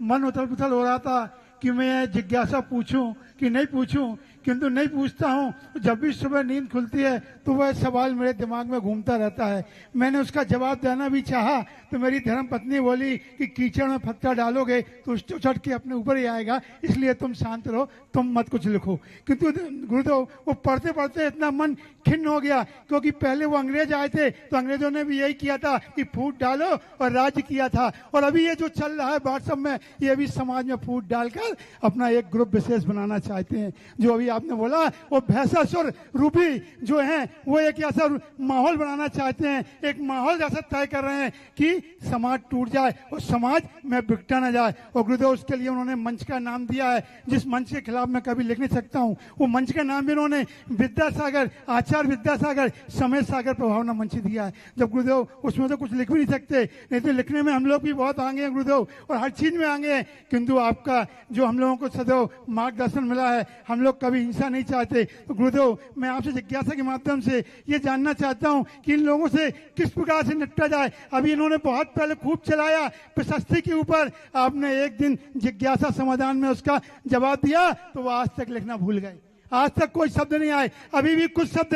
मन उथल पुथल हो रहा था कि मैं जिज्ञासा पूछूं कि नहीं पूछूं, किंतु नहीं पूछता हूं। जब भी सुबह नींद खुलती है तो वह सवाल मेरे दिमाग में घूमता रहता है। मैंने उसका जवाब देना भी चाहा तो मेरी धर्म पत्नी बोली कि कीचड़ में पत्थर डालोगे तो उछट के अपने ऊपर ही आएगा, इसलिए तुम शांत रहो, तुम मत कुछ लिखो। किंतु गुरुदेव वो पढ़ते पढ़ते इतना मन खिन्न हो गया, क्योंकि पहले वो अंग्रेज आए थे तो अंग्रेजों ने भी यही किया था कि फूट डालो और राज्य किया था। और अभी ये जो चल रहा है व्हाट्सएप में, ये भी समाज में फूट डालकर अपना एक ग्रुप विशेष बनाना चाहते हैं। जो अभी आपने बोला वो भैंसासुर रूपी जो है वो एक ऐसा माहौल बनाना चाहते हैं, एक माहौल ऐसा तय कर रहे हैं कि समाज टूट जाए और समाज में बिकटा न जाए। और गुरुदेव उसके लिए उन्होंने मंच का नाम दिया है, जिस मंच के खिलाफ मैं कभी लिख नहीं सकता हूँ। वो मंच का नाम भी उन्होंने विद्यासागर, आचार्य विद्यासागर समय सागर प्रभावना मंच दिया है। जब गुरुदेव उसमें तो कुछ लिख भी नहीं सकते, नहीं तो लिखने में हम लोग भी बहुत आगे हैं गुरुदेव, और हर चीज में आगे हैं। किंतु आपका जो हम लोगों को सदैव मार्गदर्शन मिला है, हम लोग कभी हिंसा नहीं चाहते। तो गुरुदेव मैं आपसे जिज्ञासा के माध्यम से ये जानना चाहता हूँ कि इन लोगों से किस प्रकार से निपटा जाए। अभी इन्होंने बहुत पहले खूब चलाया प्रशस्ति के ऊपर, आपने एक दिन जिज्ञासा समाधान में उसका जवाब दिया तो वो आज तक लिखना भूल गए, आज तक कोई शब्द नहीं आए। अभी भी कुछ शब्द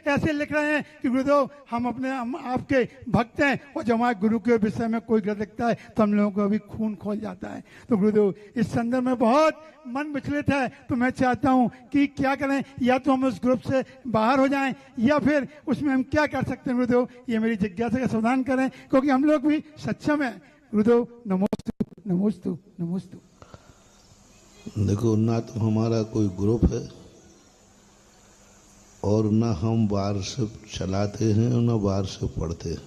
ऐसे लिख रहे हैं कि गुरुदेव हम आपके भक्त हैं, और जब हमारे गुरु के विषय में कोई गलत लिखता है तो हम लोगों को अभी खून खोल जाता है। तो गुरुदेव इस संदर्भ में बहुत मन विचलित है। तो मैं चाहता हूं कि क्या करें, या तो हम उस ग्रुप से बाहर हो जाएं या फिर उसमें हम क्या कर सकते हैं गुरुदेव, ये मेरी जिज्ञासा का समाधान करें, क्योंकि हम लोग भी सक्षम है। गुरुदेव नमोस्तु नमोस्तु नमोस्तु। देखो, ना तो हमारा कोई ग्रुप है और ना हम वार्षिक चलाते हैं और ना वार्षिक पढ़ते हैं।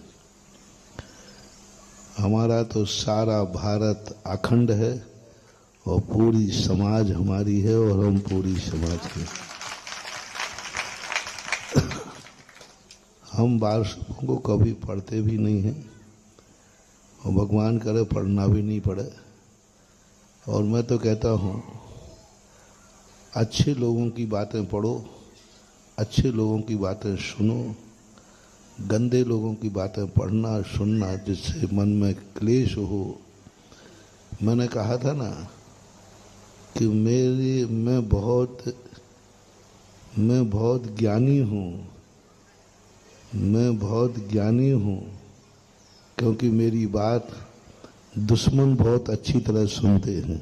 हमारा तो सारा भारत अखंड है और पूरी समाज हमारी है और हम पूरी समाज के। हम वार्षिकों को कभी पढ़ते भी नहीं हैं और भगवान करे पढ़ना भी नहीं पड़े। और मैं तो कहता हूँ अच्छे लोगों की बातें पढ़ो, अच्छे लोगों की बातें सुनो, गंदे लोगों की बातें पढ़ना सुनना जिससे मन में क्लेश हो। मैंने कहा था ना कि मैं बहुत ज्ञानी हूँ, मैं बहुत ज्ञानी हूँ क्योंकि मेरी बात दुश्मन बहुत अच्छी तरह सुनते हैं।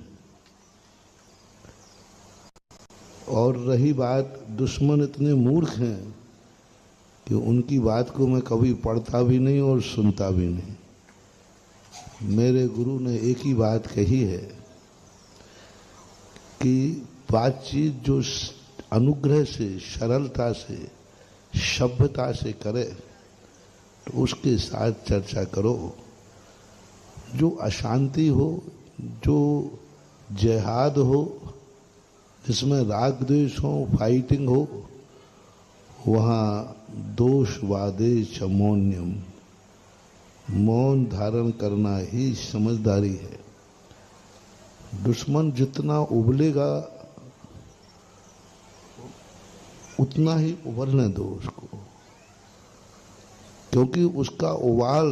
और रही बात, दुश्मन इतने मूर्ख हैं कि उनकी बात को मैं कभी पढ़ता भी नहीं और सुनता भी नहीं। मेरे गुरु ने एक ही बात कही है कि बातचीत जो अनुग्रह से, सरलता से, सभ्यता से करे तो उसके साथ चर्चा करो। जो अशांति हो, जो जिहाद हो, जिसमें राग द्वेष हो, फाइटिंग हो, वहाँ दोषवादे च मौन्यम, मौन धारण करना ही समझदारी है। दुश्मन जितना उबलेगा उतना ही उबलने दो उसको, क्योंकि उसका उबाल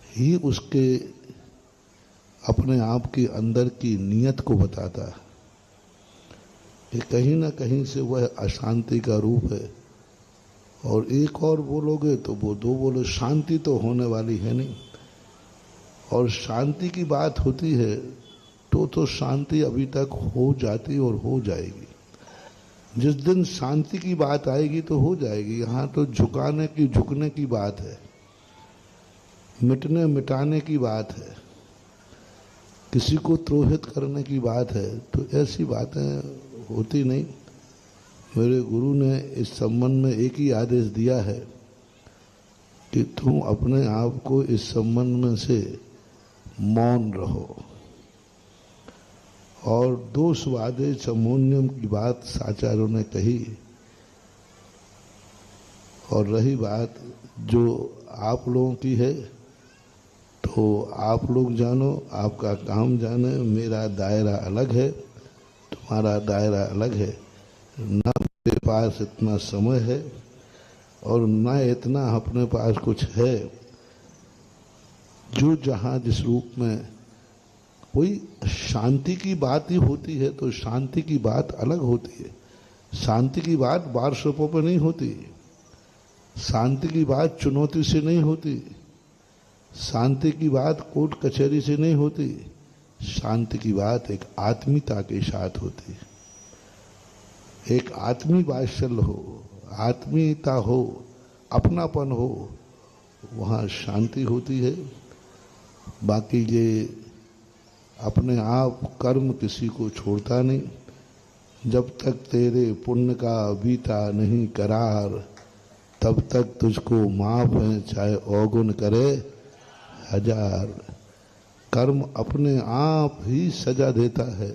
ही उसके अपने आप के अंदर की नीयत को बताता है कि कहीं ना कहीं से वह अशांति का रूप है। और एक और बोलोगे तो वो दो बोलो, शांति तो होने वाली है नहीं। और शांति की बात होती है तो शांति अभी तक हो जाती और हो जाएगी। जिस दिन शांति की बात आएगी तो हो जाएगी। यहाँ तो झुकने की बात है, मिटने मिटाने की बात है, किसी को द्रोहित करने की बात है। तो ऐसी बातें होती नहीं। मेरे गुरु ने इस संबंध में एक ही आदेश दिया है कि तुम अपने आप को इस संबंध में से मौन रहो। और दोषवादे समोन्यम की बात आचार्यों ने कही। और रही बात जो आप लोगों की है तो आप लोग जानो, आपका काम जाने। मेरा दायरा अलग है, तुम्हारा दायरा अलग है। ना मेरे पास इतना समय है और ना इतना अपने पास कुछ है जो जहाँ जिस रूप में कोई शांति की बात ही होती है तो शांति की बात अलग होती है। शांति की बात बारसों पर नहीं होती, शांति की बात चुनौती से नहीं होती, शांति की बात कोर्ट कचहरी से नहीं होती, शांति की बात एक आत्मीयता के साथ होती है। एक आत्मी वात्सल्य हो, आत्मीयता हो, अपनापन हो, वहाँ शांति होती है। बाकी ये अपने आप कर्म किसी को छोड़ता नहीं। जब तक तेरे पुण्य का बीता नहीं करार, तब तक तुझको माफ है चाहे अवगुण करे हजार। कर्म अपने आप ही सजा देता है।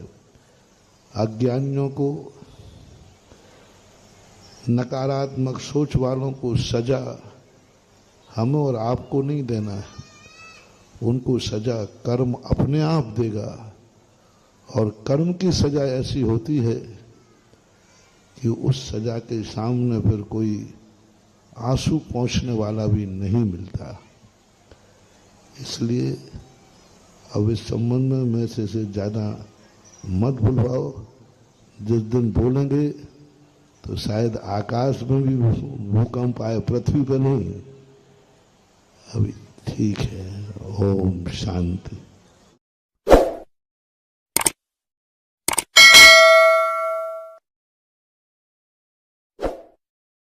अज्ञानियों को, नकारात्मक सोच वालों को सजा हमें और आपको नहीं देना है, उनको सजा कर्म अपने आप देगा। और कर्म की सजा ऐसी होती है कि उस सजा के सामने फिर कोई आंसू पोंछने वाला भी नहीं मिलता। इसलिए अब इस संबंध में मैं से ज़्यादा मत बुलवाओ। जिस दिन बोलेंगे तो शायद आकाश में भी भूकंप आए, पृथ्वी पर नहीं। अभी ठीक है। ओम शांति।